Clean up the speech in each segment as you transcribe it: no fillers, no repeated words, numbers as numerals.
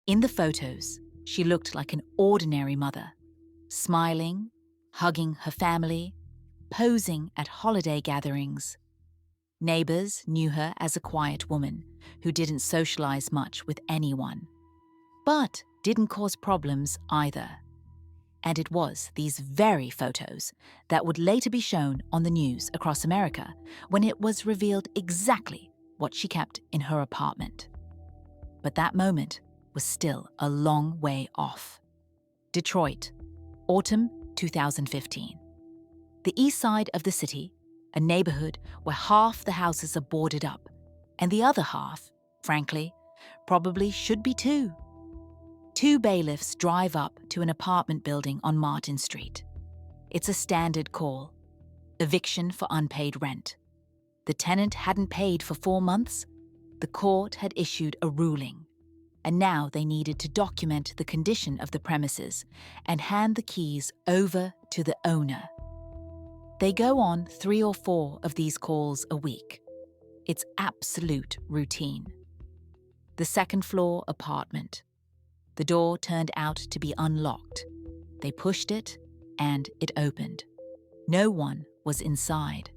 In the photos, she looked like an ordinary mother, smiling, hugging her family, posing at holiday gatherings. Neighbors knew her as a quiet woman who didn't socialize much with anyone, but didn't cause problems either. And it was these very photos that would later be shown on the news across America when it was revealed exactly what she kept in her apartment. But that moment was still a long way off. Detroit, autumn 2015. The east side of the city, a neighborhood where half the houses are boarded up, and the other half, frankly, probably should be too. Two bailiffs drive up to an apartment building on Martin Street. It's a standard call: eviction for unpaid rent. The tenant hadn't paid for 4 months. The court had issued a ruling, and now they needed to document the condition of the premises and hand the keys over to the owner. They go on 3 or 4 of these calls a week. It's absolute routine. The second-floor apartment. The door turned out to be unlocked. They pushed it, and it opened. No one was inside.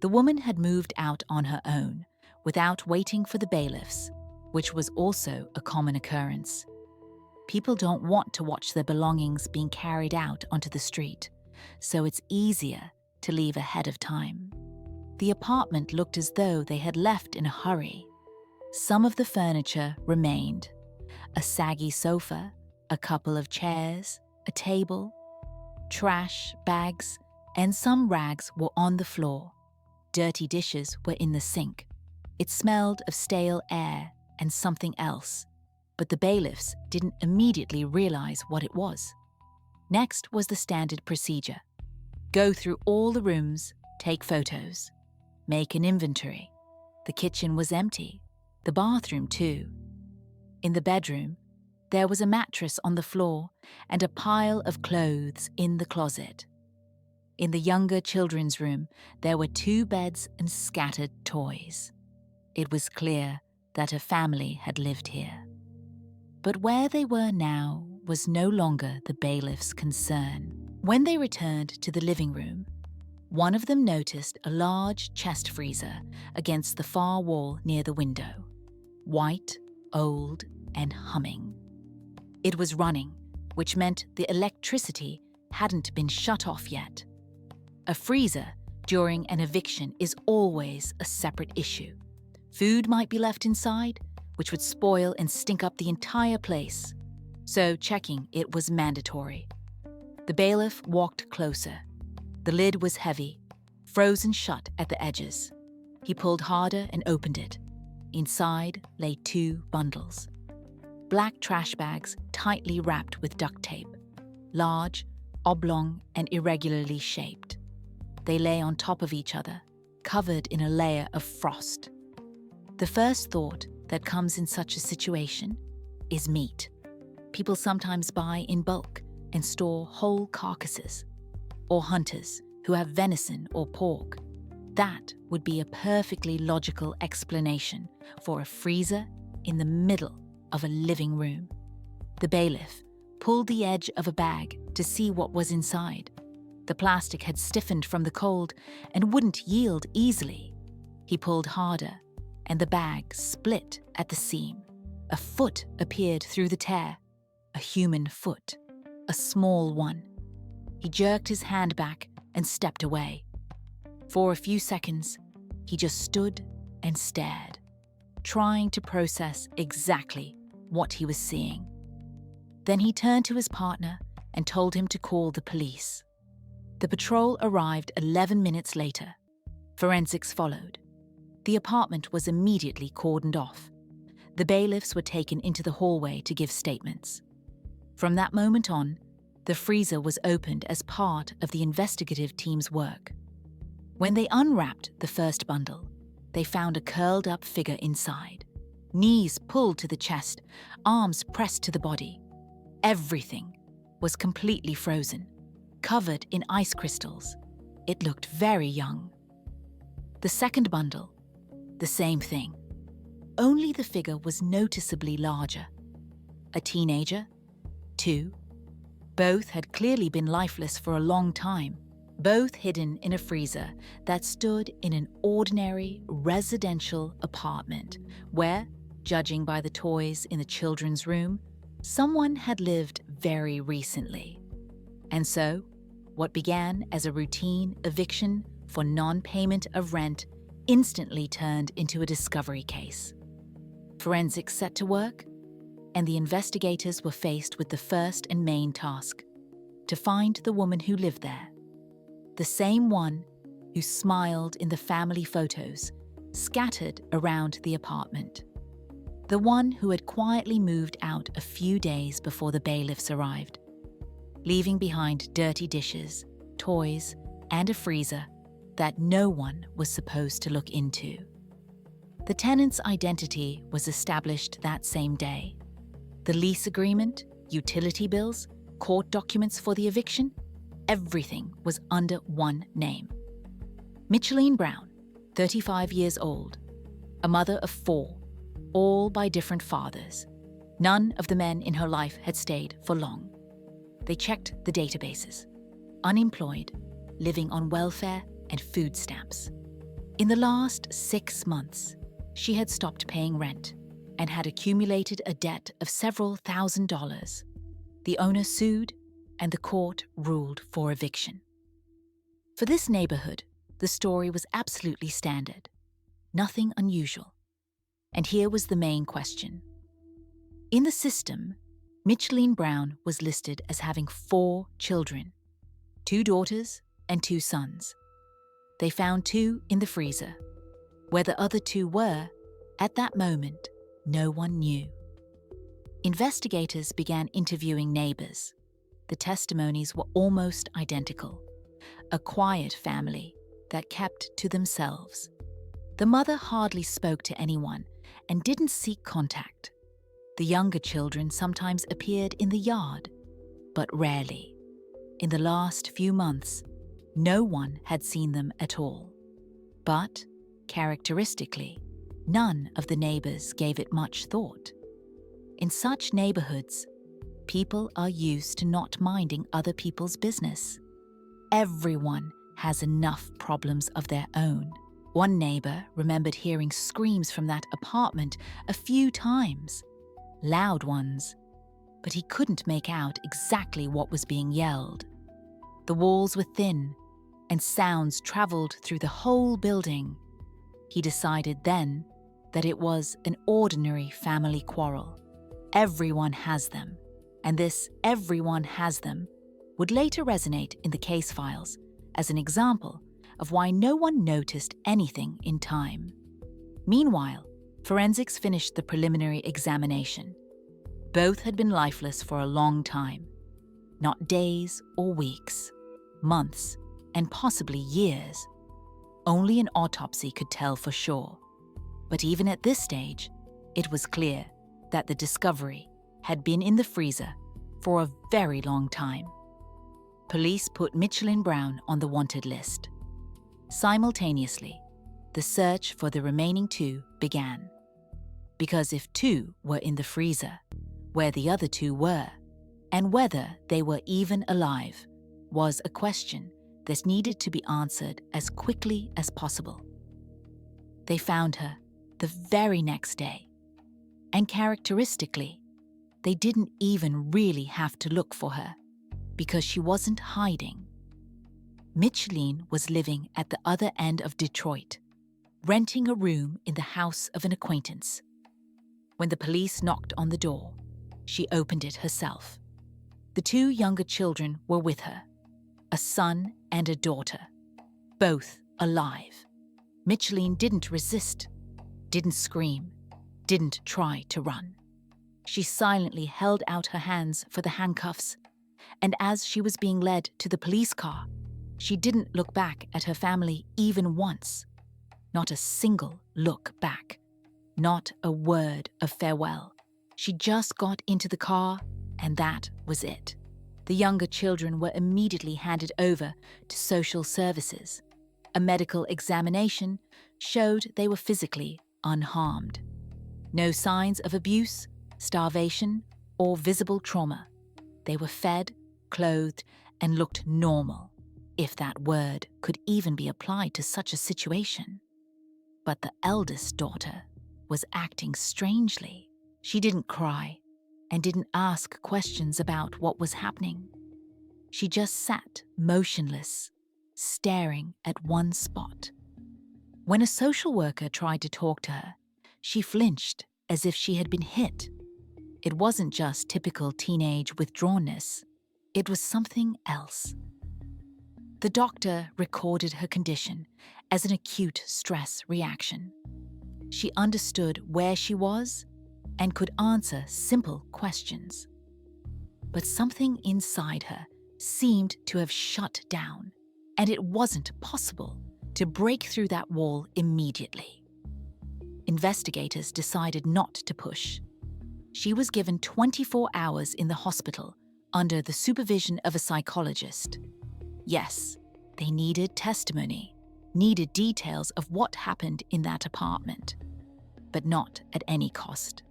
The woman had moved out on her own, without waiting for the bailiffs, which was also a common occurrence. People don't want to watch their belongings being carried out onto the street, so it's easier to leave ahead of time. The apartment looked as though they had left in a hurry. Some of the furniture remained: a saggy sofa, a couple of chairs, a table. Trash, bags, and some rags were on the floor. Dirty dishes were in the sink. It smelled of stale air and something else, but the bailiffs didn't immediately realize what it was. Next was the standard procedure: go through all the rooms, take photos, make an inventory. The kitchen was empty, the bathroom too. In the bedroom, there was a mattress on the floor and a pile of clothes in the closet. In the younger children's room, there were 2 beds and scattered toys. It was clear that a family had lived here. But where they were now was no longer the bailiff's concern. When they returned to the living room, one of them noticed a large chest freezer against the far wall near the window. White, old, and humming. It was running, which meant the electricity hadn't been shut off yet. A freezer during an eviction is always a separate issue. Food might be left inside, which would spoil and stink up the entire place. So checking it was mandatory. The bailiff walked closer. The lid was heavy, frozen shut at the edges. He pulled harder and opened it. Inside lay 2 bundles. Black trash bags tightly wrapped with duct tape. Large, oblong, and irregularly shaped. They lay on top of each other, covered in a layer of frost. The first thought that comes in such a situation is meat. People sometimes buy in bulk and store whole carcasses. Or hunters who have venison or pork. That would be a perfectly logical explanation for a freezer in the middle of a living room. The bailiff pulled the edge of a bag to see what was inside. The plastic had stiffened from the cold and wouldn't yield easily. He pulled harder, and the bag split at the seam. A foot appeared through the tear. A human foot. A small one. He jerked his hand back and stepped away. For a few seconds, he just stood and stared, trying to process exactly what he was seeing. Then he turned to his partner and told him to call the police. The patrol arrived 11 minutes later. Forensics followed. The apartment was immediately cordoned off. The bailiffs were taken into the hallway to give statements. From that moment on, the freezer was opened as part of the investigative team's work. When they unwrapped the first bundle, they found a curled-up figure inside, knees pulled to the chest, arms pressed to the body. Everything was completely frozen, covered in ice crystals. It looked very young. The second bundle, the same thing. Only the figure was noticeably larger. a teenager, 2. Both had clearly been lifeless for a long time, both hidden in a freezer that stood in an ordinary residential apartment where, judging by the toys in the children's room, someone had lived very recently. And so, what began as a routine eviction for non-payment of rent instantly turned into a discovery case. Forensics set to work, and the investigators were faced with the first and main task: to find the woman who lived there. The same one who smiled in the family photos scattered around the apartment. The one who had quietly moved out a few days before the bailiffs arrived, leaving behind dirty dishes, toys, and a freezer that no one was supposed to look into. The tenant's identity was established that same day. The lease agreement, utility bills, court documents for the eviction, everything was under one name. Mitchelle Brown, 35 years old, a mother of 4, all by different fathers. None of the men in her life had stayed for long. They checked the databases. Unemployed, living on welfare and food stamps. In the last 6 months, she had stopped paying rent and had accumulated a debt of several $1,000s. The owner sued, and the court ruled for eviction. For this neighborhood, the story was absolutely standard, nothing unusual. And here was the main question. In the system, Mitchelle Brown was listed as having 4 children, 2 daughters and 2 sons. They found 2 in the freezer. Where the other 2 were, at that moment, no one knew. Investigators began interviewing neighbors. The testimonies were almost identical. A quiet family that kept to themselves. The mother hardly spoke to anyone and didn't seek contact. The younger children sometimes appeared in the yard, but rarely. In the last few months, no one had seen them at all. But, characteristically, none of the neighbors gave it much thought. In such neighborhoods, people are used to not minding other people's business. Everyone has enough problems of their own. One neighbor remembered hearing screams from that apartment a few times, loud ones, but he couldn't make out exactly what was being yelled. The walls were thin, and sounds traveled through the whole building. He decided then that it was an ordinary family quarrel. Everyone has them, and this "everyone has them" would later resonate in the case files as an example of why no one noticed anything in time. Meanwhile, forensics finished the preliminary examination. Both had been lifeless for a long time, not days or weeks, months, and possibly years. Only an autopsy could tell for sure. But even at this stage, it was clear that the discovery had been in the freezer for a very long time. Police put Mitchelle Brown on the wanted list. Simultaneously, the search for the remaining 2 began. Because if 2 were in the freezer, where the other 2 were, and whether they were even alive, was a question that needed to be answered as quickly as possible. They found her the very next day, and characteristically, they didn't even really have to look for her, because she wasn't hiding. Mitchelle was living at the other end of Detroit, renting a room in the house of an acquaintance. When the police knocked on the door, she opened it herself. The 2 younger children were with her, a son and a daughter, both alive. Mitchelle didn't resist, didn't scream, didn't try to run. She silently held out her hands for the handcuffs, and as she was being led to the police car, she didn't look back at her family even once. Not a single look back. Not a word of farewell. She just got into the car, and that was it. The younger children were immediately handed over to social services. A medical examination showed they were physically unharmed. No signs of abuse, starvation, or visible trauma. They were fed, clothed, and looked normal, if that word could even be applied to such a situation. But the eldest daughter was acting strangely. She didn't cry and didn't ask questions about what was happening. She just sat motionless, staring at one spot. When a social worker tried to talk to her, she flinched as if she had been hit. It wasn't just typical teenage withdrawnness. It was something else. The doctor recorded her condition as an acute stress reaction. She understood where she was and could answer simple questions. But something inside her seemed to have shut down, and it wasn't possible to break through that wall immediately. Investigators decided not to push. She was given 24 hours in the hospital under the supervision of a psychologist. Yes, they needed testimony, needed details of what happened in that apartment, but not at any cost,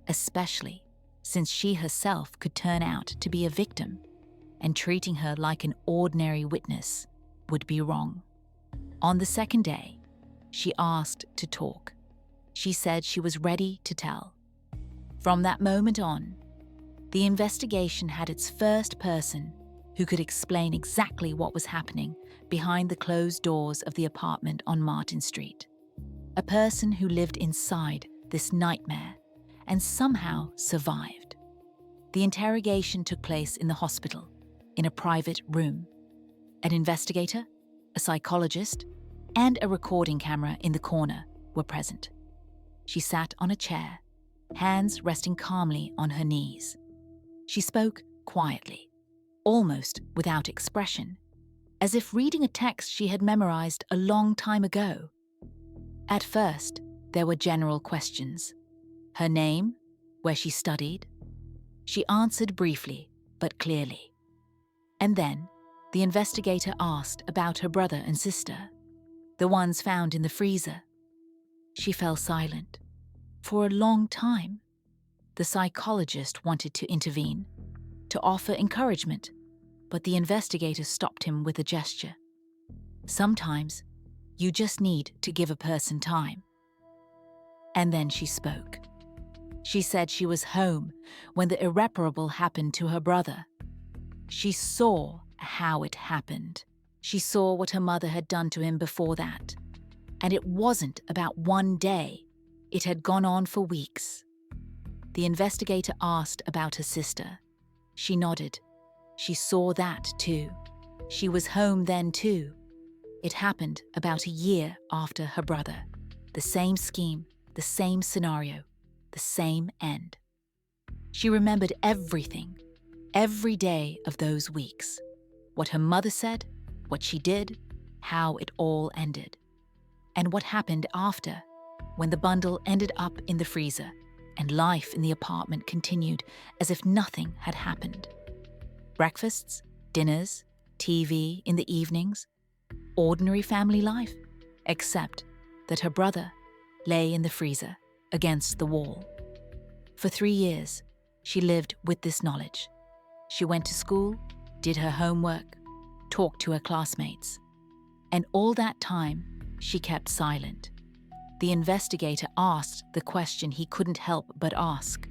especially since she herself could turn out to be a victim, and treating her like an ordinary witness would be wrong. On the second day, she asked to talk. She said she was ready to tell. From that moment on, the investigation had its first person who could explain exactly what was happening behind the closed doors of the apartment on Martin Street. A person who lived inside this nightmare and somehow survived. The interrogation took place in the hospital, in a private room. An investigator, a psychologist, and a recording camera in the corner were present. She sat on a chair, hands resting calmly on her knees. She spoke quietly, almost without expression, as if reading a text she had memorized a long time ago. At first, there were general questions. Her name, where she studied. She answered briefly, but clearly. And then, the investigator asked about her brother and sister, the ones found in the freezer. She fell silent. For a long time, the psychologist wanted to intervene, to offer encouragement, but the investigator stopped him with a gesture. Sometimes, you just need to give a person time. And then she spoke. She said she was home when the irreparable happened to her brother. She saw how it happened. She saw what her mother had done to him before that. And it wasn't about one day. It had gone on for weeks. The investigator asked about her sister. She nodded. She saw that too. She was home then too. It happened about a year after her brother. The same scheme, the same scenario, the same end. She remembered everything, every day of those weeks. What her mother said, what she did, how it all ended. And what happened after, when the bundle ended up in the freezer and life in the apartment continued as if nothing had happened. Breakfasts, dinners, TV in the evenings, ordinary family life, except that her brother lay in the freezer against the wall. For 3 years, she lived with this knowledge. She went to school, did her homework, talked to her classmates. And all that time, she kept silent. The investigator asked the question he couldn't help but ask.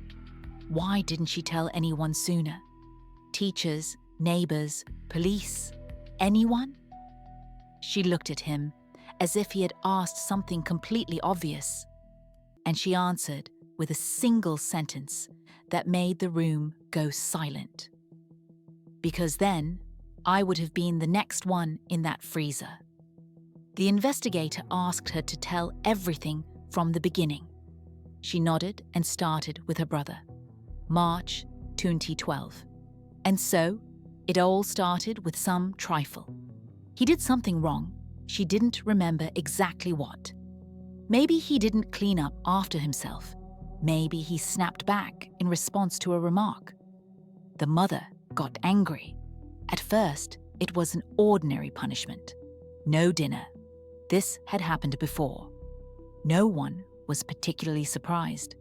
Why didn't she tell anyone sooner? Teachers, neighbors, police, anyone? She looked at him as if he had asked something completely obvious. And she answered with a single sentence that made the room go silent. Because then, I would have been the next one in that freezer. The investigator asked her to tell everything from the beginning. She nodded and started with her brother. March 2012. And so, it all started with some trifle. He did something wrong. She didn't remember exactly what. Maybe he didn't clean up after himself. Maybe he snapped back in response to a remark. The mother got angry. At first, it was an ordinary punishment. No dinner. This had happened before. No one was particularly surprised.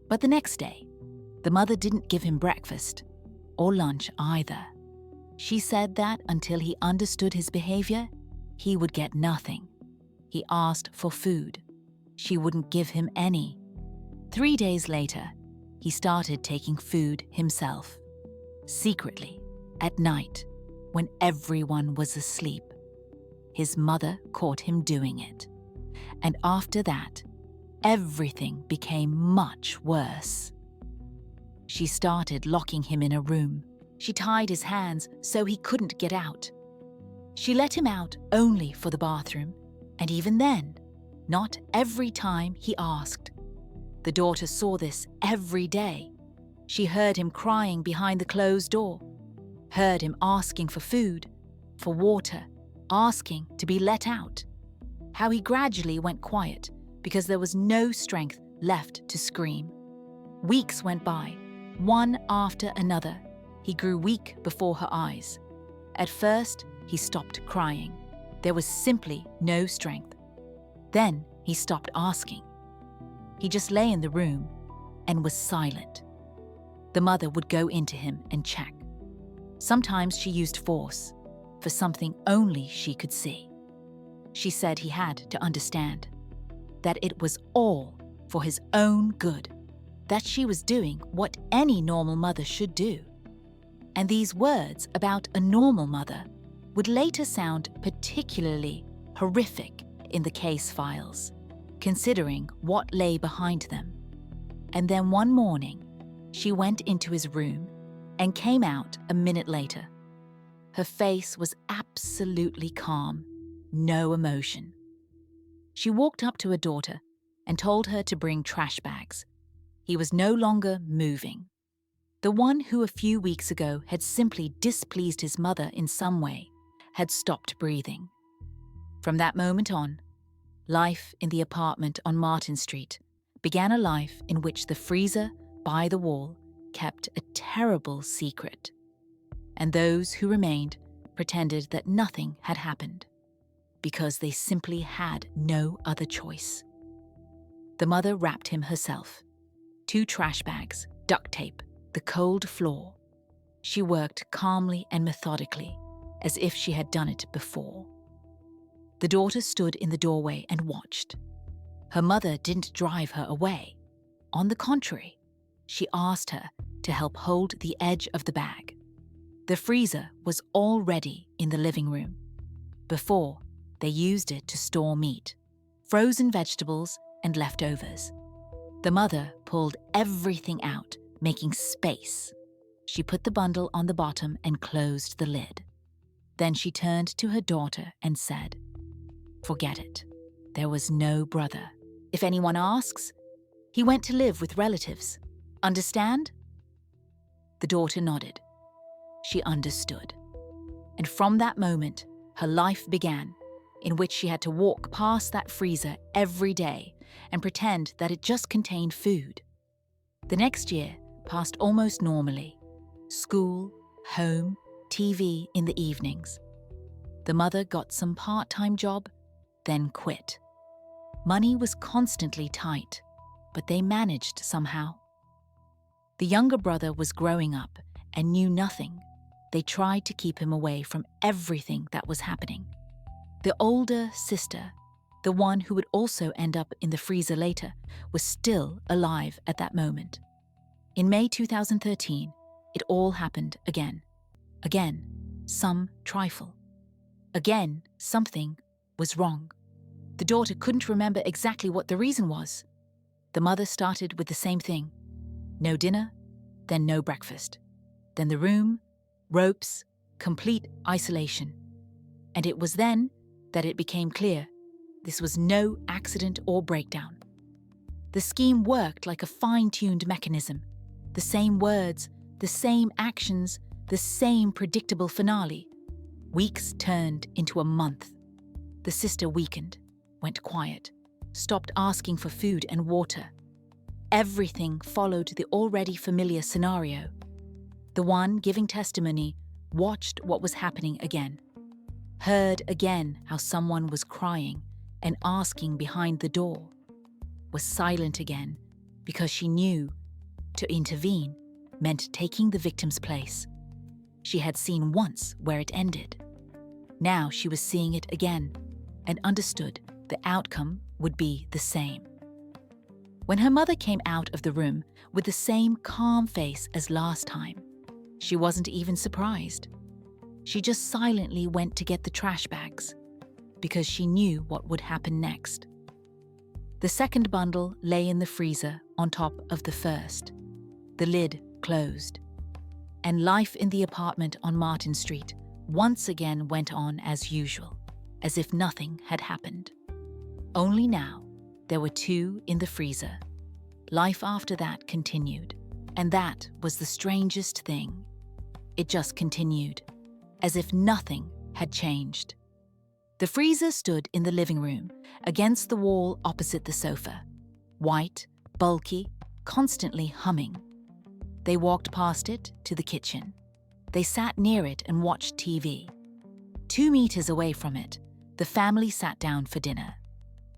But the next day, The mother didn't give him breakfast or lunch either. She said that until he understood his behavior, he would get nothing. He asked for food. She wouldn't give him any. 3 days later, he started taking food himself, secretly, at night, when everyone was asleep. His mother caught him doing it. And after that, everything became much worse. She started locking him in a room. She tied his hands so he couldn't get out. She let him out only for the bathroom, and even then, not every time he asked. The daughter saw this every day. She heard him crying behind the closed door, heard him asking for food, for water, asking to be let out. How he gradually went quiet because there was no strength left to scream. Weeks went by, one after another. He grew weak before her eyes. At first, he stopped crying. There was simply no strength. Then he stopped asking. He just lay in the room and was silent. The mother would go into him and check. Sometimes she used force for something only she could see. She said he had to understand that it was all for his own good, that she was doing what any normal mother should do. And these words about a normal mother would later sound particularly horrific in the case files, considering what lay behind them. And then one morning, she went into his room and came out a minute later. Her face was absolutely calm, no emotion. She walked up to her daughter and told her to bring trash bags. He was no longer moving. The one who a few weeks ago had simply displeased his mother in some way had stopped breathing. From that moment on, life in the apartment on Martin Street began a life in which the freezer by the wall kept a terrible secret, and those who remained pretended that nothing had happened, because they simply had no other choice. The mother wrapped him herself. 2 trash bags, duct tape, the cold floor. She worked calmly and methodically, as if she had done it before. The daughter stood in the doorway and watched. Her mother didn't drive her away. On the contrary, she asked her to help hold the edge of the bag. The freezer was already in the living room. Before, they used it to store meat, frozen vegetables, and leftovers. The mother pulled everything out, making space. She put the bundle on the bottom and closed the lid. Then she turned to her daughter and said, "Forget it. There was no brother. If anyone asks, he went to live with relatives. Understand?" The daughter nodded. She understood. And from that moment, her life began, in which she had to walk past that freezer every day and pretend that it just contained food. The next year passed almost normally. School, home, TV in the evenings. The mother got some part-time job, then quit. Money was constantly tight, but they managed somehow. The younger brother was growing up and knew nothing. They tried to keep him away from everything that was happening. The older sister, the one who would also end up in the freezer later, was still alive at that moment. In May 2013, it all happened again. Again, some trifle. Again, something was wrong. The daughter couldn't remember exactly what the reason was. The mother started with the same thing. No dinner, then no breakfast. Then the room, ropes, complete isolation. And it was then that it became clear this was no accident or breakdown. The scheme worked like a fine-tuned mechanism. The same words, the same actions, the same predictable finale. Weeks turned into a month. The sister weakened, went quiet, stopped asking for food and water. Everything followed the already familiar scenario. The one giving testimony watched what was happening again, heard again how someone was crying and asking behind the door, was silent again because she knew to intervene meant taking the victim's place. She had seen once where it ended. Now she was seeing it again and understood the outcome would be the same. When her mother came out of the room with the same calm face as last time, she wasn't even surprised. She just silently went to get the trash bags because she knew what would happen next. The second bundle lay in the freezer on top of the first. The lid closed. And life in the apartment on Martin Street once again went on as usual, as if nothing had happened. Only now, there were 2 in the freezer. Life after that continued, and that was the strangest thing. It just continued, as if nothing had changed. The freezer stood in the living room, against the wall opposite the sofa. White, bulky, constantly humming. They walked past it to the kitchen. They sat near it and watched TV. 2 meters away from it, the family sat down for dinner.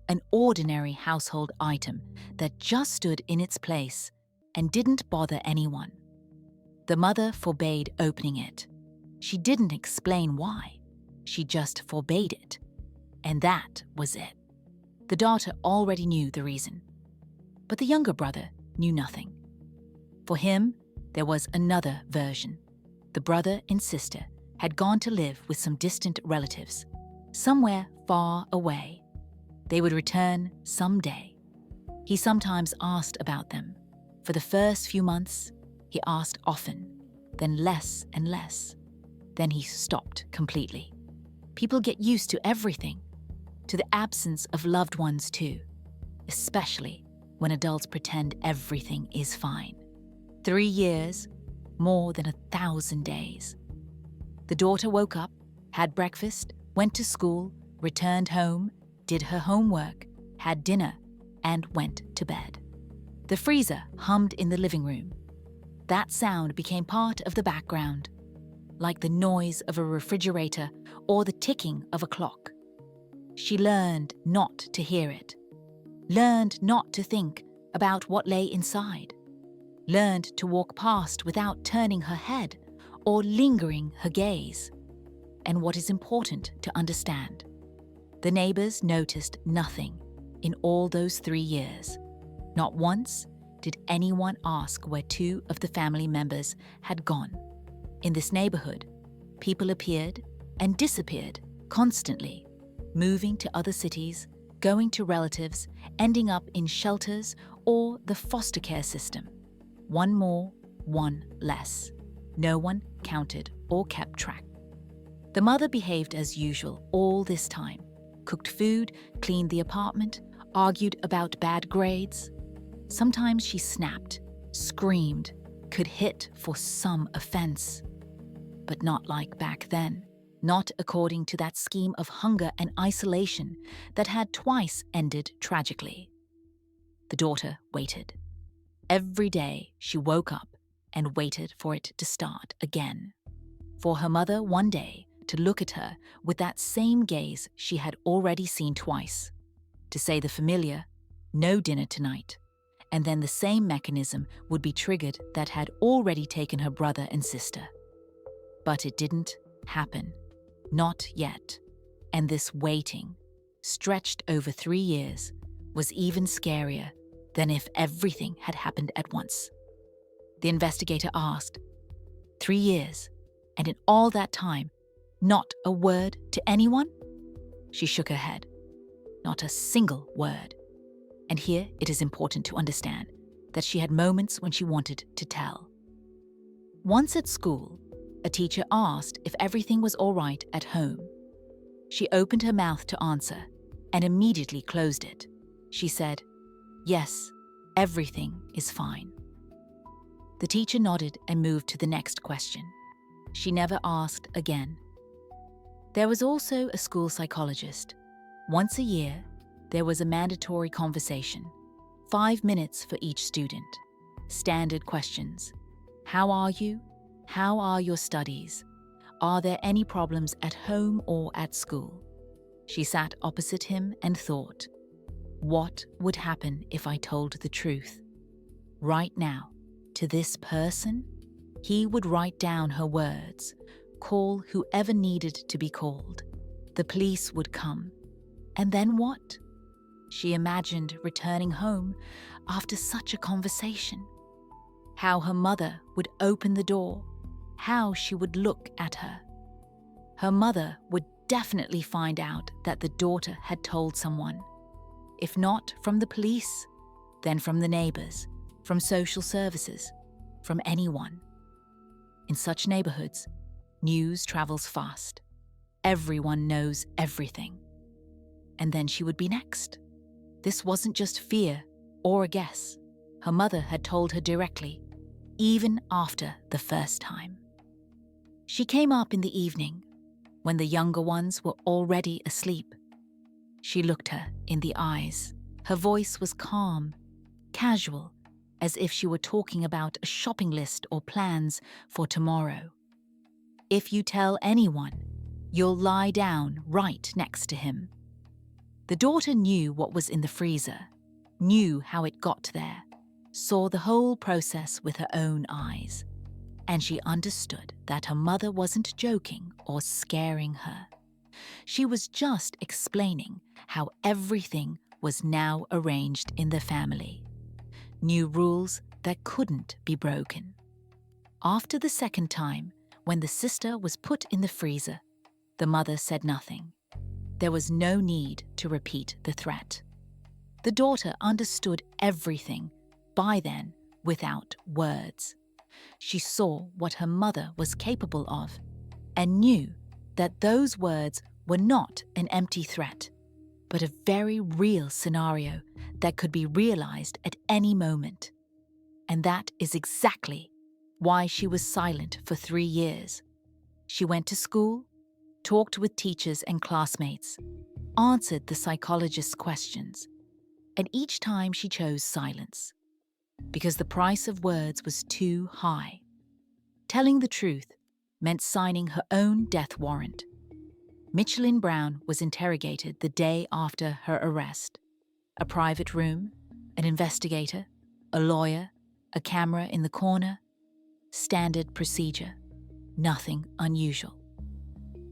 An ordinary household item that just stood in its place and didn't bother anyone. The mother forbade opening it. She didn't explain why. She just forbade it. And that was it. The daughter already knew the reason. But the younger brother knew nothing. For him, there was another version. The brother and sister had gone to live with some distant relatives, somewhere far away. They would return someday. He sometimes asked about them. For the first few months, he asked often, then less and less. Then he stopped completely. People get used to everything, to the absence of loved ones too, especially when adults pretend everything is fine. 3 years, more than 1,000 days. The daughter woke up, had breakfast, went to school, returned home, did her homework, had dinner, and went to bed. The freezer hummed in the living room. That sound became part of the background, like the noise of a refrigerator or the ticking of a clock. She learned not to hear it, learned not to think about what lay inside, learned to walk past without turning her head or lingering her gaze. And what is important to understand, the neighbors noticed nothing in all those 3 years. Not once did anyone ask where 2 of the family members had gone. In this neighborhood, people appeared and disappeared constantly, moving to other cities, going to relatives, ending up in shelters or the foster care system. One more, one less. No one counted or kept track. The mother behaved as usual all this time. Cooked food, cleaned the apartment, argued about bad grades. Sometimes she snapped, screamed, could hit for some offense. But not like back then, not according to that scheme of hunger and isolation that had twice ended tragically. The daughter waited. Every day she woke up and waited for it to start again. For her mother one day to look at her with that same gaze she had already seen twice, to say the familiar, "No dinner tonight," and then the same mechanism would be triggered that had already taken her brother and sister. But it didn't happen, not yet, and this waiting, stretched over 3 years, was even scarier than if everything had happened at once. The investigator asked, 3 years, and in all that time, not a word to anyone? She shook her head. Not a single word. And here it is important to understand that she had moments when she wanted to tell. Once at school, a teacher asked if everything was all right at home. She opened her mouth to answer and immediately closed it. She said, "Yes, everything is fine." The teacher nodded and moved to the next question. She never asked again. There was also a school psychologist. Once a year, there was a mandatory conversation, 5 minutes for each student. Standard questions. How are you? How are your studies? Are there any problems at home or at school? She sat opposite him and thought, what would happen if I told the truth? Right now, to this person? He would write down her words, call whoever needed to be called. The police would come. And then what? She imagined returning home after such a conversation. How her mother would open the door, how she would look at her. Her mother would definitely find out that the daughter had told someone. If not from the police, then from the neighbors, from social services, from anyone. In such neighborhoods, news travels fast. Everyone knows everything. And then she would be next. This wasn't just fear or a guess. Her mother had told her directly, even after the first time. She came up in the evening, when the younger ones were already asleep. She looked her in the eyes. Her voice was calm, casual, as if she were talking about a shopping list or plans for tomorrow. If you tell anyone, you'll lie down right next to him. The daughter knew what was in the freezer, knew how it got there, saw the whole process with her own eyes. And she understood that her mother wasn't joking or scaring her. She was just explaining how everything was now arranged in the family. New rules that couldn't be broken. After the second time, when the sister was put in the freezer, the mother said nothing. There was no need to repeat the threat. The daughter understood everything by then without words. She saw what her mother was capable of and knew that those words were not an empty threat, but a very real scenario that could be realized at any moment. And that is exactly why she was silent for 3 years. She went to school, talked with teachers and classmates, answered the psychologist's questions, and each time she chose silence. Because the price of words was too high. Telling the truth meant signing her own death warrant. Mitchelle Brown was interrogated the day after her arrest. A private room, an investigator, a lawyer, a camera in the corner. Standard procedure. Nothing unusual.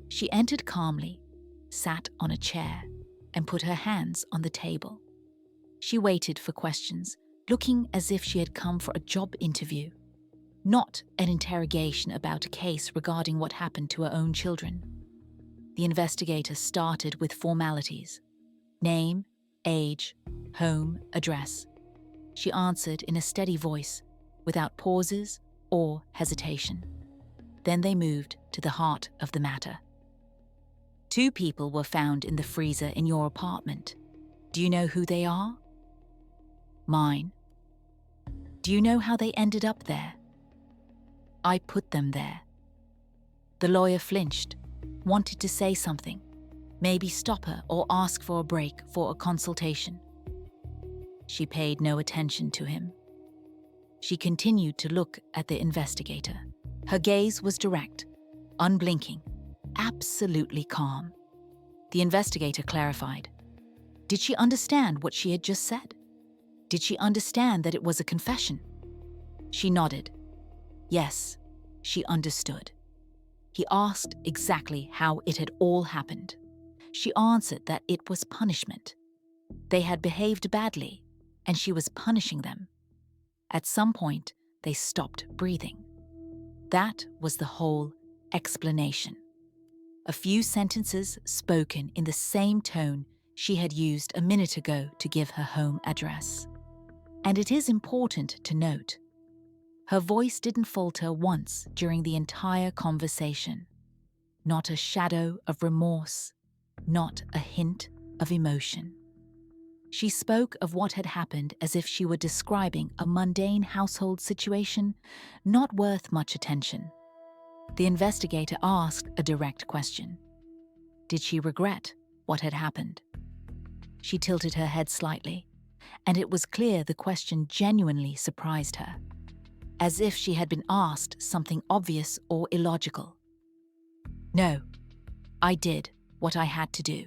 She entered calmly, sat on a chair, and put her hands on the table. She waited for questions, looking as if she had come for a job interview, not an interrogation about a case regarding what happened to her own children. The investigator started with formalities: name, age, home, address. She answered in a steady voice, without pauses or hesitation. Then they moved to the heart of the matter. 2 people were found in the freezer in your apartment. Do you know who they are? Mine. Do you know how they ended up there? I put them there. The lawyer flinched, wanted to say something, maybe stop her or ask for a break for a consultation. She paid no attention to him. She continued to look at the investigator. Her gaze was direct, unblinking, absolutely calm. The investigator clarified. Did she understand what she had just said? Did she understand that it was a confession? She nodded. Yes, she understood. He asked exactly how it had all happened. She answered that it was punishment. They had behaved badly, and she was punishing them. At some point, they stopped breathing. That was the whole explanation. A few sentences spoken in the same tone she had used a minute ago to give her home address. And it is important to note, her voice didn't falter once during the entire conversation. Not a shadow of remorse, not a hint of emotion. She spoke of what had happened as if she were describing a mundane household situation not worth much attention. The investigator asked a direct question. Did she regret what had happened? She tilted her head slightly, and it was clear the question genuinely surprised her, as if she had been asked something obvious or illogical. No, I did what I had to do.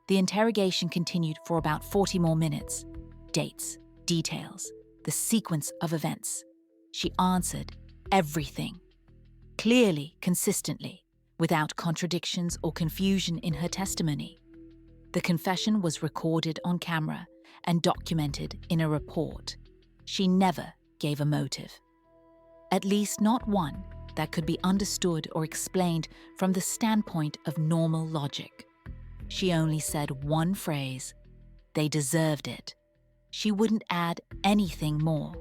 The interrogation continued for about 40 more minutes. Dates, details, the sequence of events. She answered everything, clearly, consistently, without contradictions or confusion in her testimony. The confession was recorded on camera and documented in a report. She never gave a motive. At least not one that could be understood or explained from the standpoint of normal logic. She only said one phrase: "They deserved it." She wouldn't add anything more.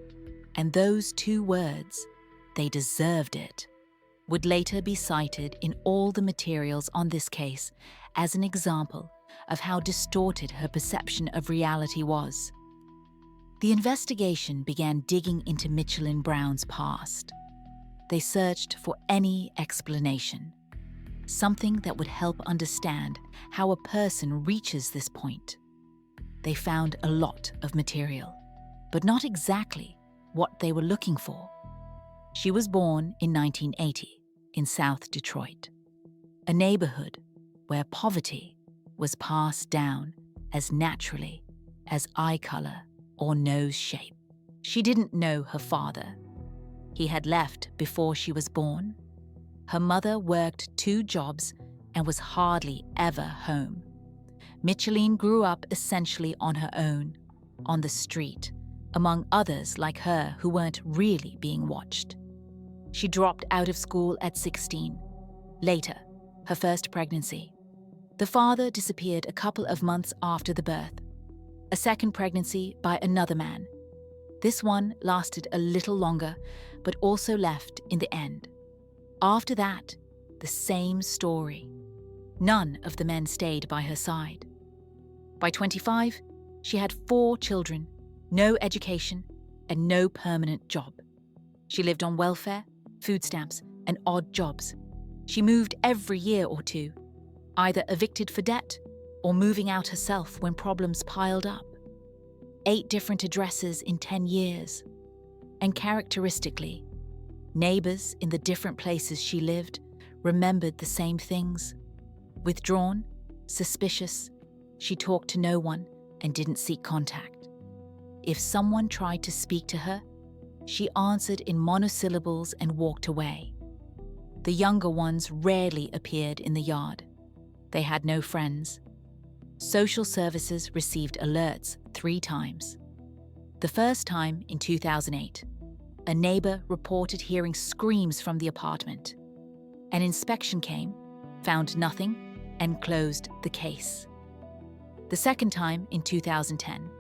And those two words, "they deserved it," would later be cited in all the materials on this case as an example of how distorted her perception of reality was. The investigation began digging into Mitchelle Brown's past. They searched for any explanation, something that would help understand how a person reaches this point. They found a lot of material, but not exactly what they were looking for. She was born in 1980 in South Detroit, a neighborhood where poverty was passed down as naturally as eye color or nose shape. She didn't know her father. He had left before she was born. Her mother worked 2 jobs and was hardly ever home. Mitchelle grew up essentially on her own, on the street, among others like her who weren't really being watched. She dropped out of school at 16. Later, her first pregnancy. The father disappeared a couple of months after the birth. A second pregnancy by another man. This one lasted a little longer, but also left in the end. After that, the same story. None of the men stayed by her side. By 25, she had 4 children, no education, and no permanent job. She lived on welfare, food stamps, and odd jobs. She moved every year or two, either evicted for debt or moving out herself when problems piled up. 8 different addresses in 10 years. And characteristically, neighbors in the different places she lived remembered the same things. Withdrawn, suspicious, she talked to no one and didn't seek contact. If someone tried to speak to her, she answered in monosyllables and walked away. The younger ones rarely appeared in the yard. They had no friends. Social services received alerts 3 times. The first time in 2008, a neighbor reported hearing screams from the apartment. An inspection came, found nothing, and closed the case. The second time in 2010,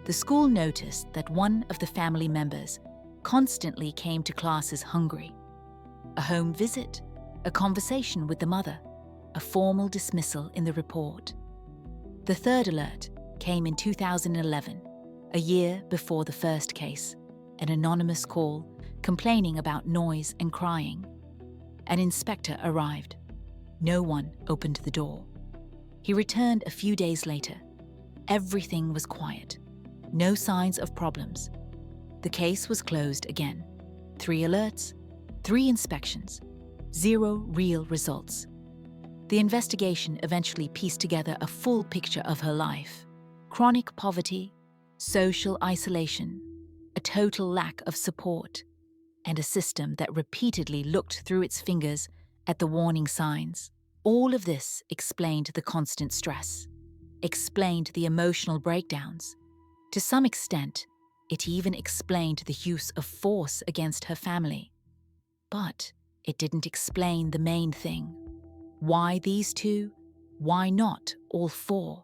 the school noticed that one of the family members constantly came to classes hungry. A home visit, a conversation with the mother, a formal dismissal in the report. The third alert came in 2011, a year before the first case, an anonymous call complaining about noise and crying. An inspector arrived. No one opened the door. He returned a few days later. Everything was quiet. No signs of problems. The case was closed again. 3 alerts, 3 inspections, 0 real results. The investigation eventually pieced together a full picture of her life. Chronic poverty, social isolation, a total lack of support, and a system that repeatedly looked through its fingers at the warning signs. All of this explained the constant stress, explained the emotional breakdowns. To some extent, it even explained the use of force against her family. But it didn't explain the main thing. Why these 2? Why not all 4?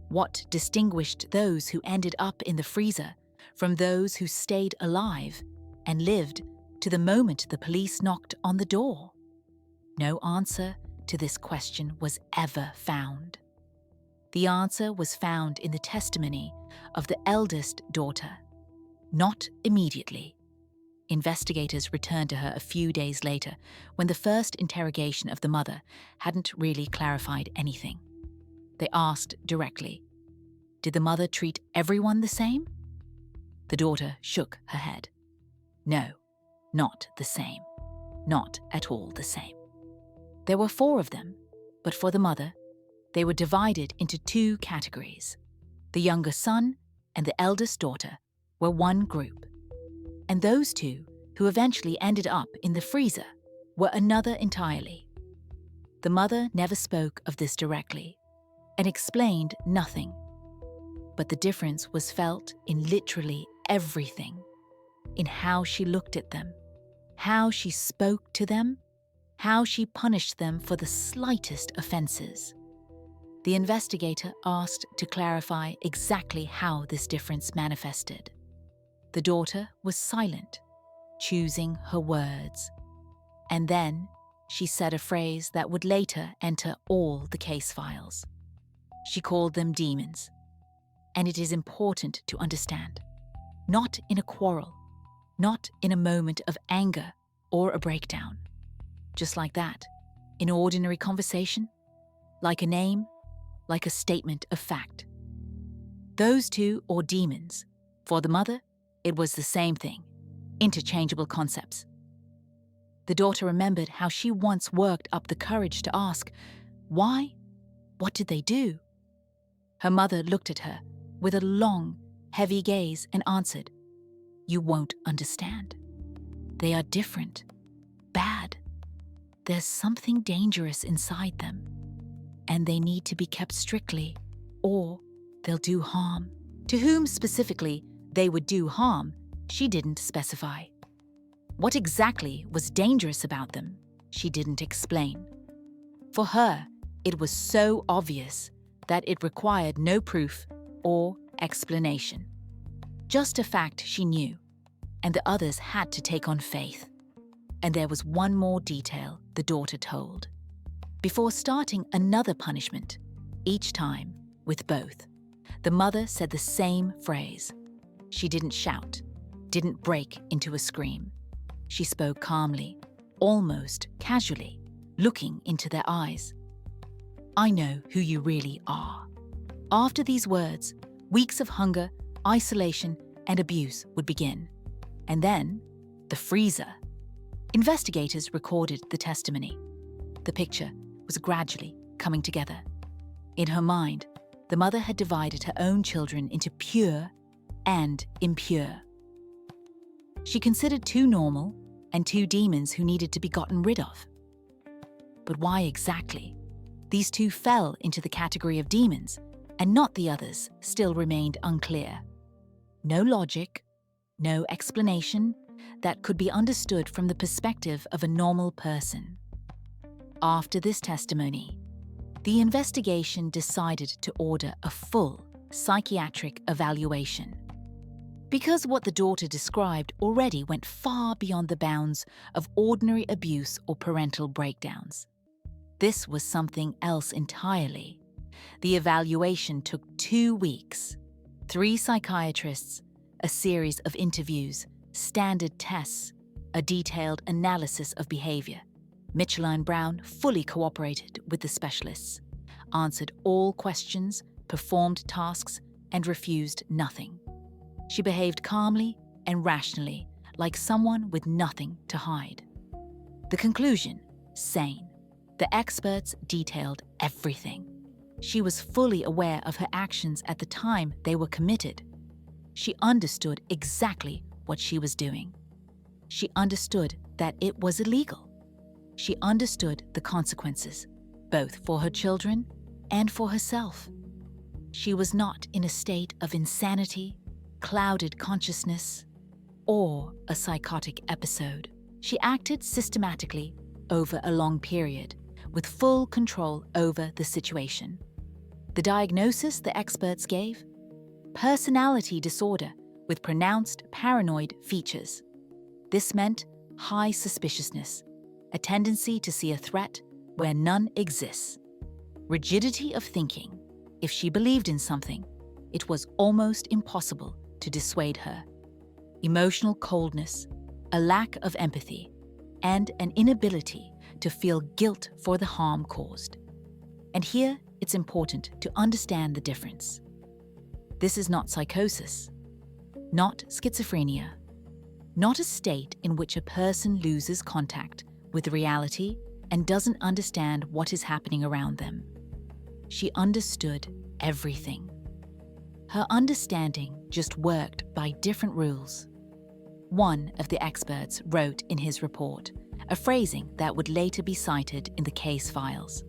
What distinguished those who ended up in the freezer from those who stayed alive and lived to the moment the police knocked on the door? No answer to this question was ever found. The answer was found in the testimony of the eldest daughter. Not immediately. Investigators returned to her a few days later when the first interrogation of the mother hadn't really clarified anything. They asked directly, "Did the mother treat everyone the same?" The daughter shook her head. "No, not the same. Not at all the same." There were 4 of them, but for the mother, they were divided into 2 categories. The younger son and the eldest daughter were one group, and those 2 who eventually ended up in the freezer, were another entirely. The mother never spoke of this directly and explained nothing. But the difference was felt in literally everything. In how she looked at them, how she spoke to them, how she punished them for the slightest offenses. The investigator asked to clarify exactly how this difference manifested. The daughter was silent, choosing her words. And then she said a phrase that would later enter all the case files. She called them demons. And it is important to understand, not in a quarrel, not in a moment of anger or a breakdown. Just like that, in ordinary conversation, like a name, like a statement of fact. Those two, or demons, for the mother, it was the same thing, interchangeable concepts. The daughter remembered how she once worked up the courage to ask, why? What did they do? Her mother looked at her with a long, heavy gaze and answered, "You won't understand. They are different, bad. There's something dangerous inside them, and they need to be kept strictly, or they'll do harm." To whom specifically they would do harm, she didn't specify. What exactly was dangerous about them, she didn't explain. For her, it was so obvious that it required no proof or explanation. Just a fact she knew, and the others had to take on faith. And there was one more detail the daughter told. Before starting another punishment, each time with both, the mother said the same phrase. She didn't shout, didn't break into a scream. She spoke calmly, almost casually, looking into their eyes. "I know who you really are." After these words, weeks of hunger, isolation, and abuse would begin. And then, the freezer. Investigators recorded the testimony. The picture was gradually coming together. In her mind, the mother had divided her own children into pure and impure. She considered two normal and two demons who needed to be gotten rid of. But why exactly these two fell into the category of demons and not the others still remained unclear. No logic, no explanation that could be understood from the perspective of a normal person. After this testimony, the investigation decided to order a full psychiatric evaluation. Because what the daughter described already went far beyond the bounds of ordinary abuse or parental breakdowns. This was something else entirely. The evaluation took 2 weeks, 3 psychiatrists, a series of interviews, standard tests, a detailed analysis of behavior. Mitchelle Blair fully cooperated with the specialists, answered all questions, performed tasks, and refused nothing. She behaved calmly and rationally, like someone with nothing to hide. The conclusion, sane. The experts detailed everything. She was fully aware of her actions at the time they were committed. She understood exactly what she was doing. She understood that it was illegal. She understood the consequences, both for her children and for herself. She was not in a state of insanity, clouded consciousness, or a psychotic episode. She acted systematically over a long period, with full control over the situation. The diagnosis the experts gave? Personality disorder with pronounced paranoid features. This meant high suspiciousness, a tendency to see a threat where none exists. Rigidity of thinking. If she believed in something, it was almost impossible to dissuade her. Emotional coldness, a lack of empathy, and an inability to feel guilt for the harm caused. And here, it's important to understand the difference. This is not psychosis, not schizophrenia, not a state in which a person loses contact with reality and doesn't understand what is happening around them. She understood everything. Her understanding just worked by different rules. One of the experts wrote in his report, a phrasing that would later be cited in the case files.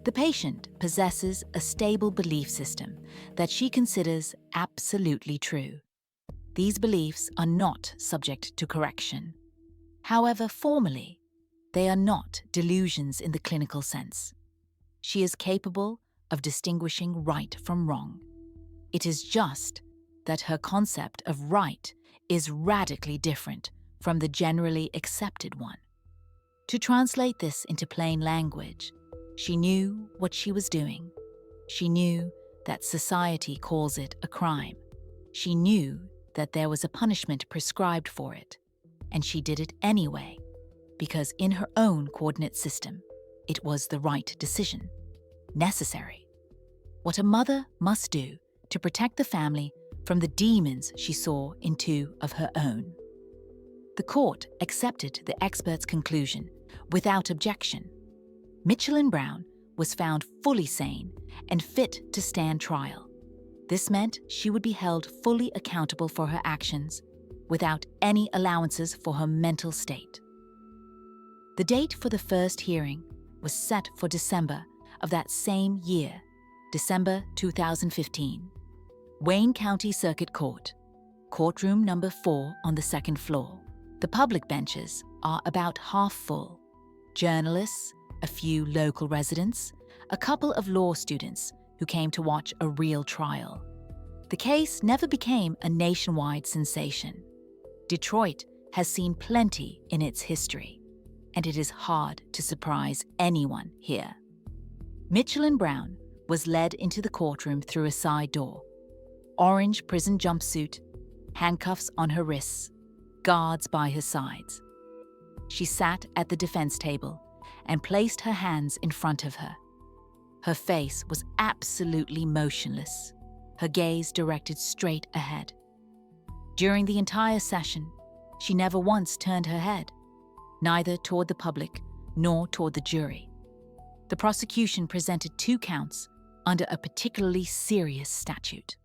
The patient possesses a stable belief system that she considers absolutely true. These beliefs are not subject to correction. However, formally, they are not delusions in the clinical sense. She is capable of distinguishing right from wrong. It is just that her concept of right is radically different from the generally accepted one. To translate this into plain language, she knew what she was doing. She knew that society calls it a crime. She knew that there was a punishment prescribed for it, and she did it anyway, because in her own coordinate system, it was the right decision, necessary. What a mother must do to protect the family from the demons she saw in two of her own. The court accepted the expert's conclusion without objection. Mitchelle Brown was found fully sane and fit to stand trial. This meant she would be held fully accountable for her actions, without any allowances for her mental state. The date for the first hearing was set for December of that same year, December 2015. Wayne County Circuit Court, courtroom number 4 on the second floor. The public benches are about half full. Journalists, a few local residents, a couple of law students who came to watch a real trial. The case never became a nationwide sensation. Detroit has seen plenty in its history, and it is hard to surprise anyone here. Mitchelle Brown was led into the courtroom through a side door. Orange prison jumpsuit, handcuffs on her wrists, guards by her sides. She sat at the defense table and placed her hands in front of her. Her face was absolutely motionless, her gaze directed straight ahead. During the entire session, she never once turned her head, neither toward the public nor toward the jury. The prosecution presented 2 counts under a particularly serious statute.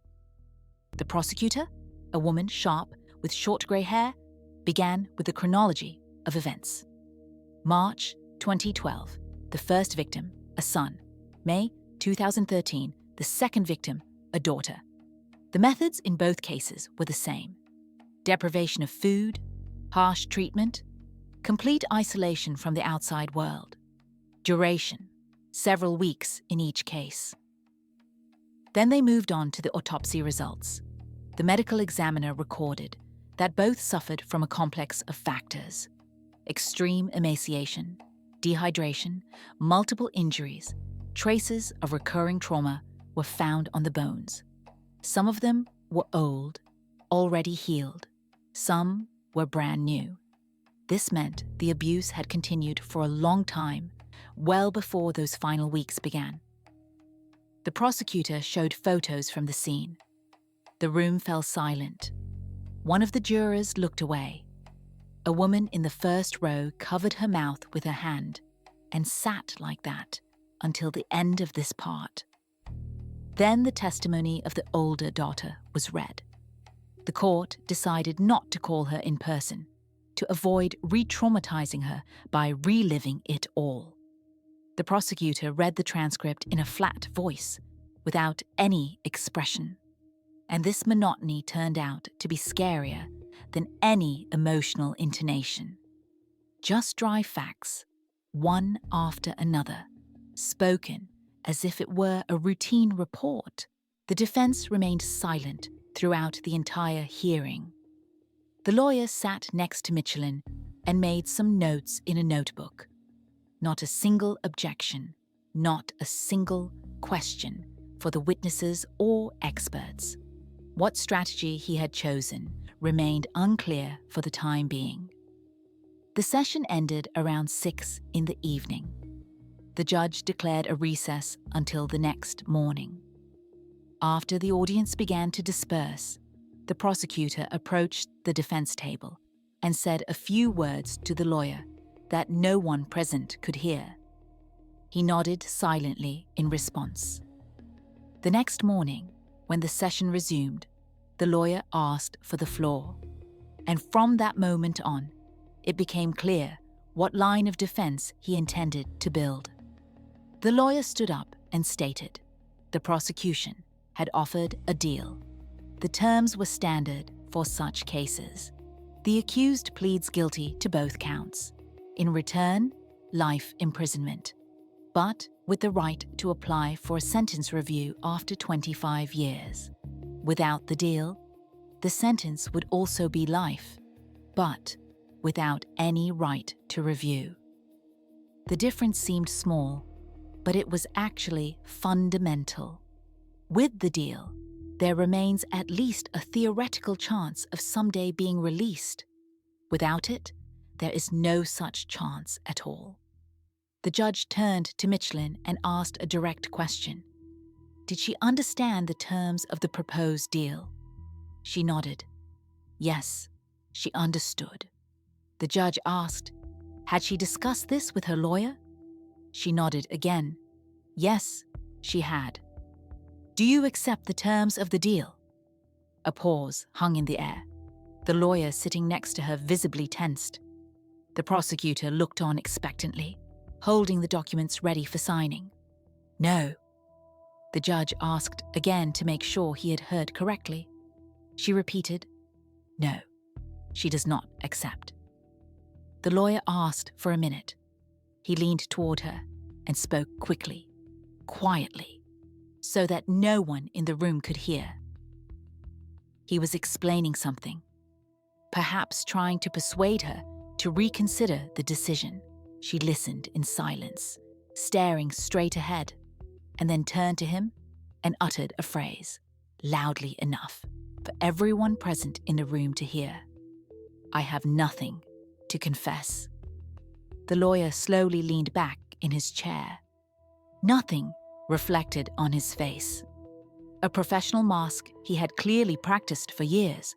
The prosecutor, a woman sharp with short grey hair, began with the chronology of events. March 2012, the first victim, a son. May 2013, the second victim, a daughter. The methods in both cases were the same: deprivation of food, harsh treatment, complete isolation from the outside world. Duration, several weeks in each case. Then they moved on to the autopsy results. The medical examiner recorded that both suffered from a complex of factors: extreme emaciation, dehydration, multiple injuries. Traces of recurring trauma were found on the bones. Some of them were old, already healed. Some were brand new. This meant the abuse had continued for a long time, well before those final weeks began. The prosecutor showed photos from the scene. The room fell silent. One of the jurors looked away. A woman in the first row covered her mouth with her hand and sat like that until the end of this part. Then the testimony of the older daughter was read. The court decided not to call her in person, to avoid re-traumatizing her by reliving it all. The prosecutor read the transcript in a flat voice, without any expression. And this monotony turned out to be scarier than any emotional intonation. Just dry facts, one after another, spoken as if it were a routine report. The defense remained silent throughout the entire hearing. The lawyer sat next to Mitchelle and made some notes in a notebook. Not a single objection, not a single question for the witnesses or experts. What strategy he had chosen remained unclear for the time being. The session ended around 6 in the evening. The judge declared a recess until the next morning. After the audience began to disperse, the prosecutor approached the defense table and said a few words to the lawyer that no one present could hear. He nodded silently in response. The next morning, when the session resumed, the lawyer asked for the floor, And from that moment on, it became clear what line of defense he intended to build. The lawyer stood up and stated the prosecution had offered a deal. The terms were standard for such cases. The accused pleads guilty to both counts. In return, life imprisonment, but with the right to apply for a sentence review after 25 years. Without the deal, the sentence would also be life, but without any right to review. The difference seemed small, but it was actually fundamental. With the deal, there remains at least a theoretical chance of someday being released. Without it, there is no such chance at all. The judge turned to Mitchell and asked a direct question. Did she understand the terms of the proposed deal? She nodded. Yes, she understood. The judge asked, had she discussed this with her lawyer? She nodded again. Yes, she had. Do you accept the terms of the deal? A pause hung in the air. The lawyer sitting next to her visibly tensed. The prosecutor looked on expectantly, holding the documents ready for signing. No. The judge asked again to make sure he had heard correctly. She repeated, no, she does not accept. The lawyer asked for a minute. He leaned toward her and spoke quickly, quietly, so that no one in the room could hear. He was explaining something, perhaps trying to persuade her to reconsider the decision. She listened in silence, staring straight ahead, and then turned to him and uttered a phrase, loudly enough for everyone present in the room to hear. I have nothing to confess. The lawyer slowly leaned back in his chair. Nothing reflected on his face. A professional mask he had clearly practiced for years.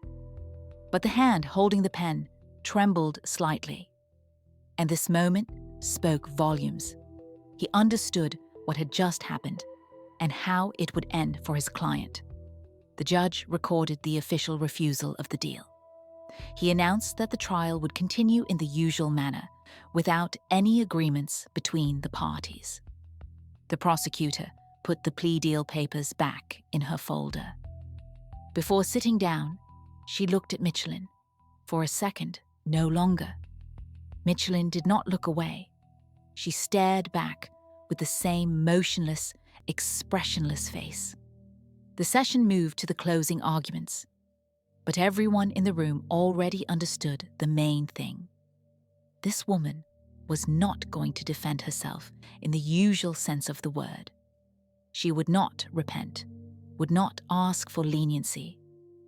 But the hand holding the pen trembled slightly. And this moment spoke volumes. He understood what had just happened and how it would end for his client. The judge recorded the official refusal of the deal. He announced that the trial would continue in the usual manner, without any agreements between the parties. The prosecutor put the plea deal papers back in her folder. Before sitting down, she looked at Mitchell. For a second, no longer. Mitchell did not look away. She stared back with the same motionless, expressionless face. The session moved to the closing arguments, but everyone in the room already understood the main thing. This woman was not going to defend herself in the usual sense of the word. She would not repent, would not ask for leniency,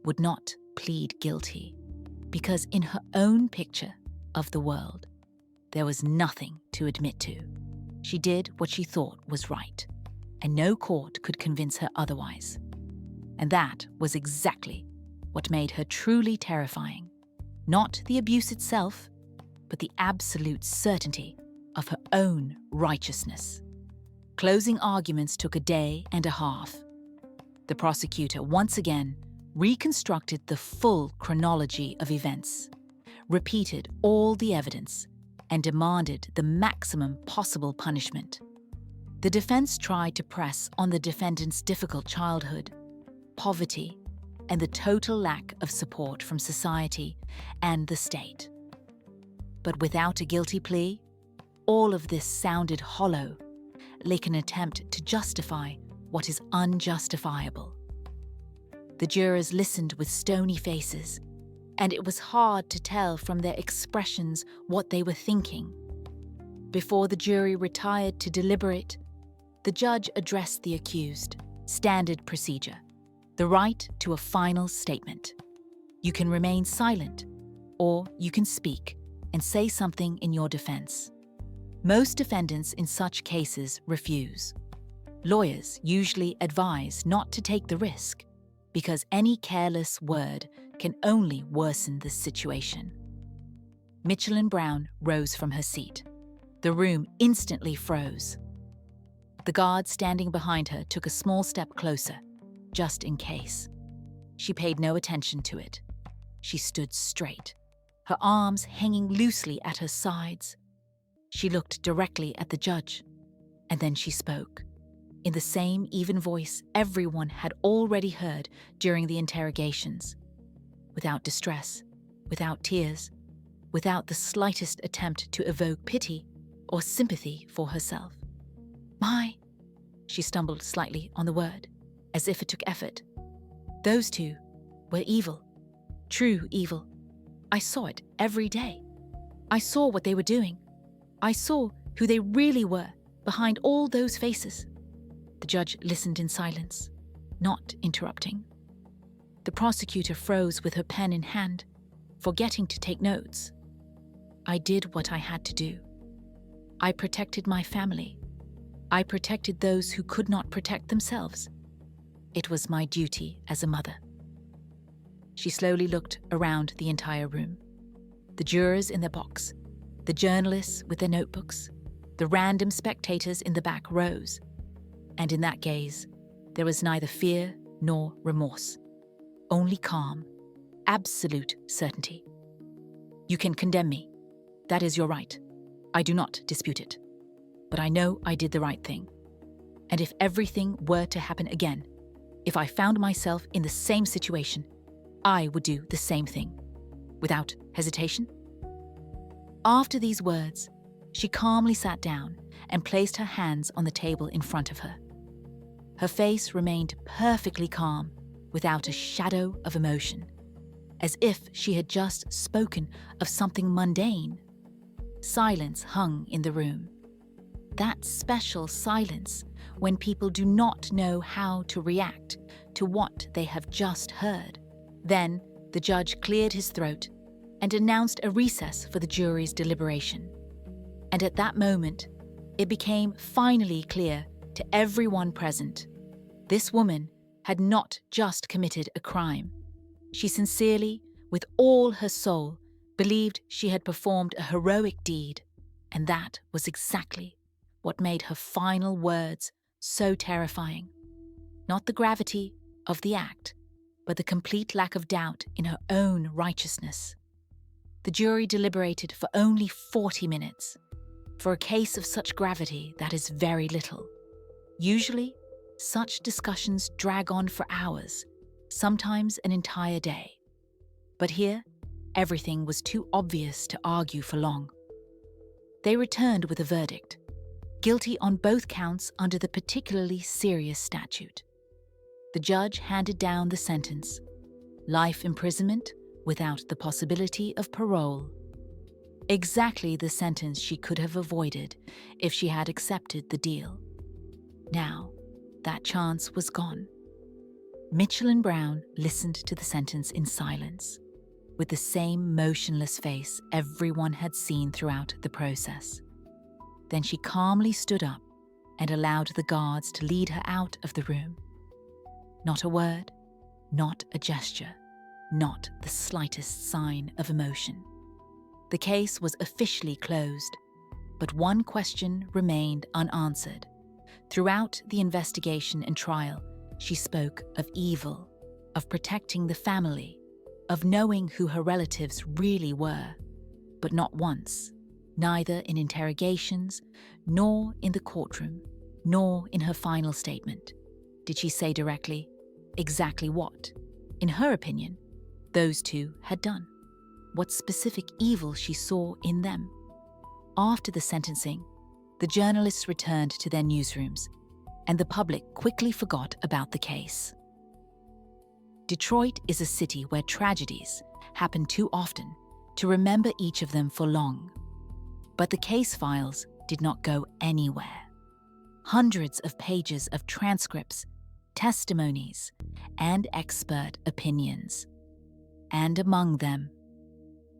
would not plead guilty, because in her own picture of the world, there was nothing to admit to. She did what she thought was right, and no court could convince her otherwise. And that was exactly what made her truly terrifying. Not the abuse itself, but the absolute certainty of her own righteousness. Closing arguments took a day and a half. The prosecutor once again reconstructed the full chronology of events, repeated all the evidence, and demanded the maximum possible punishment. The defense tried to press on the defendant's difficult childhood, poverty, and the total lack of support from society and the state. But without a guilty plea, all of this sounded hollow, like an attempt to justify what is unjustifiable. The jurors listened with stony faces, and it was hard to tell from their expressions what they were thinking. Before the jury retired to deliberate, the judge addressed the accused. Standard procedure. The right to a final statement. You can remain silent, or you can speak and say something in your defense. Most defendants in such cases refuse. Lawyers usually advise not to take the risk, because any careless word can only worsen the situation. Mitchell Brown rose from her seat. The room instantly froze. The guard standing behind her took a small step closer, just in case. She paid no attention to it. She stood straight, her arms hanging loosely at her sides. She looked directly at the judge, and then she spoke, in the same even voice everyone had already heard during the interrogations, without distress, without tears, without the slightest attempt to evoke pity or sympathy for herself. She stumbled slightly on the word, as if it took effort. Those two were evil, true evil. I saw it every day. I saw what they were doing. I saw who they really were behind all those faces. The judge listened in silence, not interrupting. The prosecutor froze with her pen in hand, forgetting to take notes. I did what I had to do. I protected my family. I protected those who could not protect themselves. It was my duty as a mother. She slowly looked around the entire room. The jurors in their box, the journalists with their notebooks, the random spectators in the back rows. And in that gaze, there was neither fear nor remorse. Only calm, absolute certainty. You can condemn me. That is your right. I do not dispute it. But I know I did the right thing. And if everything were to happen again, if I found myself in the same situation, I would do the same thing, without hesitation. After these words, she calmly sat down and placed her hands on the table in front of her. Her face remained perfectly calm, without a shadow of emotion, as if she had just spoken of something mundane. Silence hung in the room. That special silence when people do not know how to react to what they have just heard. Then the judge cleared his throat and announced a recess for the jury's deliberation. And at that moment, it became finally clear to everyone present. This woman had not just committed a crime. She sincerely, with all her soul, believed she had performed a heroic deed, and that was exactly what made her final words so terrifying. Not the gravity of the act, but the complete lack of doubt in her own righteousness. The jury deliberated for only 40 minutes. For a case of such gravity, that is very little. Usually, such discussions drag on for hours, sometimes an entire day. But here, everything was too obvious to argue for long. They returned with a verdict, guilty on both counts under the particularly serious statute. The judge handed down the sentence: life imprisonment without the possibility of parole. Exactly the sentence she could have avoided if she had accepted the deal. Now, that chance was gone. Mitchell and Brown listened to the sentence in silence, with the same motionless face everyone had seen throughout the process. Then she calmly stood up and allowed the guards to lead her out of the room. Not a word, not a gesture, not the slightest sign of emotion. The case was officially closed, but one question remained unanswered. Throughout the investigation and trial, she spoke of evil, of protecting the family, of knowing who her relatives really were, but not once, neither in interrogations, nor in the courtroom, nor in her final statement, did she say directly exactly what, in her opinion, those two had done, what specific evil she saw in them. After the sentencing, the journalists returned to their newsrooms, and the public quickly forgot about the case. Detroit is a city where tragedies happen too often to remember each of them for long. But the case files did not go anywhere. Hundreds of pages of transcripts, testimonies, and expert opinions. And among them,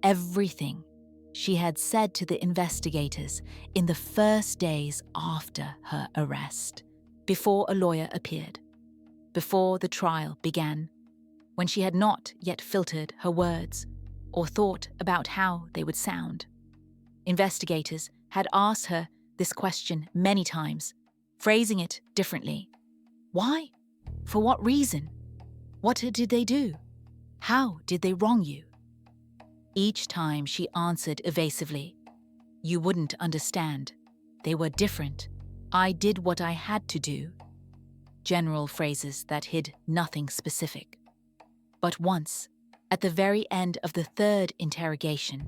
everything she had said to the investigators in the first days after her arrest, before a lawyer appeared, before the trial began, when she had not yet filtered her words or thought about how they would sound. Investigators had asked her this question many times, phrasing it differently. Why? For what reason? What did they do? How did they wrong you? Each time she answered evasively. "You wouldn't understand. They were different. I did what I had to do." General phrases that hid nothing specific. But once, at the very end of the third interrogation,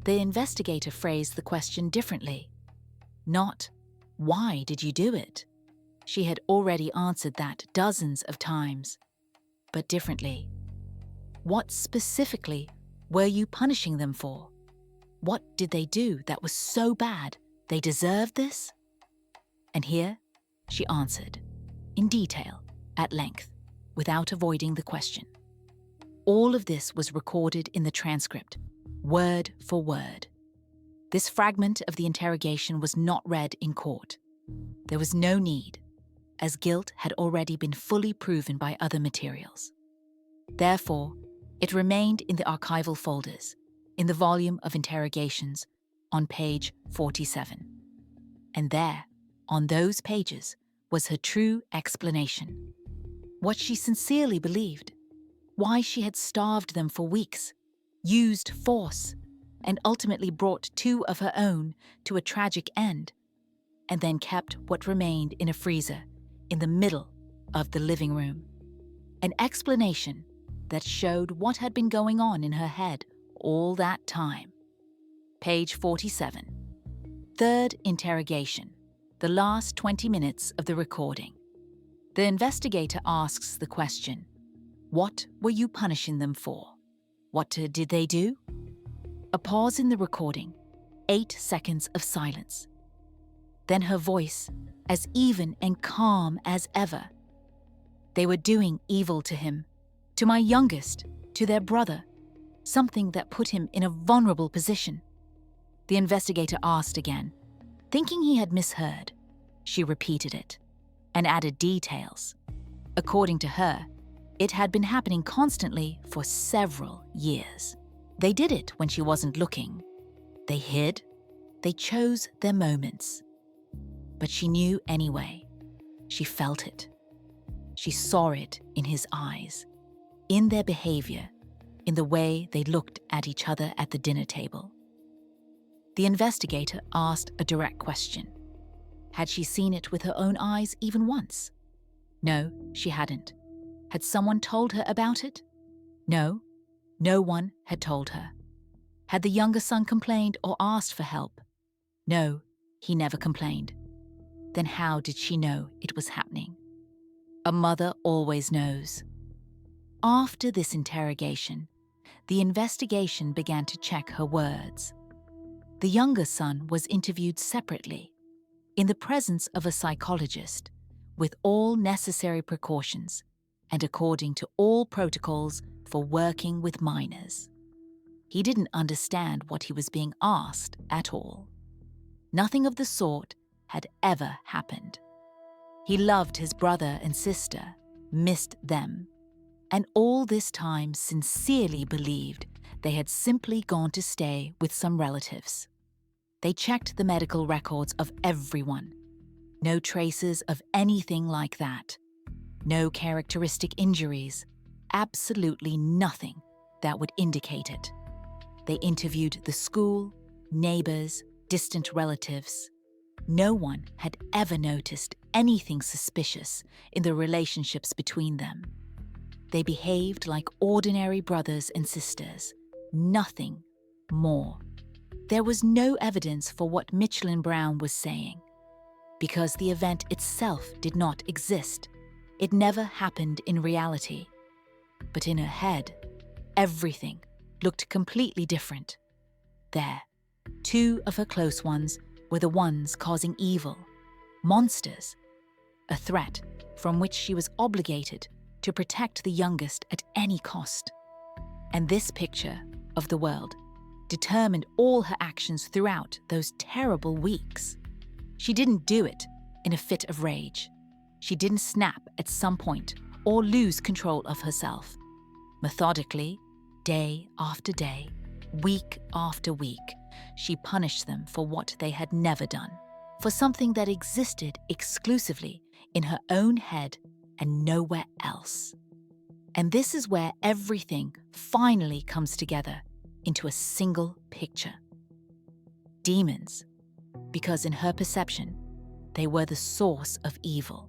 the investigator phrased the question differently. Not, "Why did you do it?" She had already answered that dozens of times, but differently. "What specifically were you punishing them for? What did they do that was so bad they deserved this?" And here she answered, in detail, at length, without avoiding the question. All of this was recorded in the transcript, word for word. This fragment of the interrogation was not read in court. There was no need, as guilt had already been fully proven by other materials. Therefore, it remained in the archival folders, in the volume of interrogations, on page 47. And there, on those pages, was her true explanation. What she sincerely believed, why she had starved them for weeks, used force, and ultimately brought two of her own to a tragic end, and then kept what remained in a freezer in the middle of the living room. An explanation that showed what had been going on in her head all that time. Page 47. Third interrogation, the last 20 minutes of the recording. The investigator asks the question, "What were you punishing them for? What did they do?" A pause in the recording, 8 seconds of silence. Then her voice, as even and calm as ever. "They were doing evil to him, to my youngest, to their brother, something that put him in a vulnerable position." The investigator asked again. Thinking he had misheard, she repeated it and added details. According to her, it had been happening constantly for several years. They did it when she wasn't looking. They hid. They chose their moments. But she knew anyway. She felt it. She saw it in his eyes, in their behavior, in the way they looked at each other at the dinner table. The investigator asked a direct question. Had she seen it with her own eyes even once? No, she hadn't. Had someone told her about it? No, no one had told her. Had the younger son complained or asked for help? No, he never complained. Then how did she know it was happening? A mother always knows. After this interrogation, the investigation began to check her words. The younger son was interviewed separately, in the presence of a psychologist, with all necessary precautions and according to all protocols for working with minors. He didn't understand what he was being asked at all. Nothing of the sort had ever happened. He loved his brother and sister, missed them, and all this time sincerely believed they had simply gone to stay with some relatives. They checked the medical records of everyone. No traces of anything like that. No characteristic injuries. Absolutely nothing that would indicate it. They interviewed the school, neighbors, distant relatives. No one had ever noticed anything suspicious in the relationships between them. They behaved like ordinary brothers and sisters, nothing more. There was no evidence for what Mitchelle Blair was saying, because the event itself did not exist. It never happened in reality. But in her head, everything looked completely different. There, two of her close ones were the ones causing evil, monsters, a threat from which she was obligated to protect the youngest at any cost. And this picture of the world determined all her actions throughout those terrible weeks. She didn't do it in a fit of rage. She didn't snap at some point or lose control of herself. Methodically, day after day, week after week, she punished them for what they had never done, for something that existed exclusively in her own head and nowhere else. And this is where everything finally comes together into a single picture. Demons, because in her perception, they were the source of evil.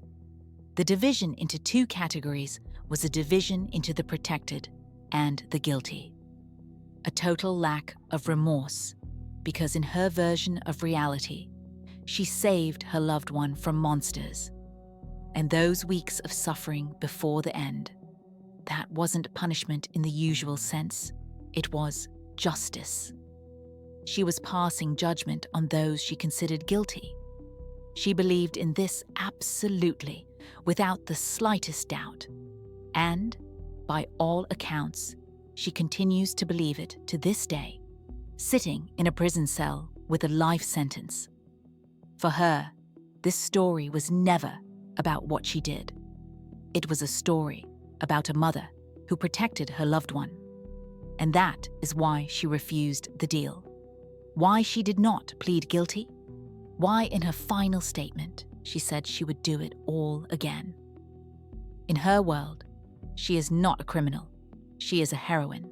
The division into two categories was a division into the protected and the guilty. A total lack of remorse, because in her version of reality, she saved her loved one from monsters. And those weeks of suffering before the end, that wasn't punishment in the usual sense, it was justice. She was passing judgment on those she considered guilty. She believed in this absolutely, without the slightest doubt. And, by all accounts, she continues to believe it to this day, sitting in a prison cell with a life sentence. For her, this story was never about what she did. It was a story about a mother who protected her loved one. And that is why she refused the deal. Why she did not plead guilty. Why in her final statement she said she would do it all again. In her world, she is not a criminal. She is a heroine.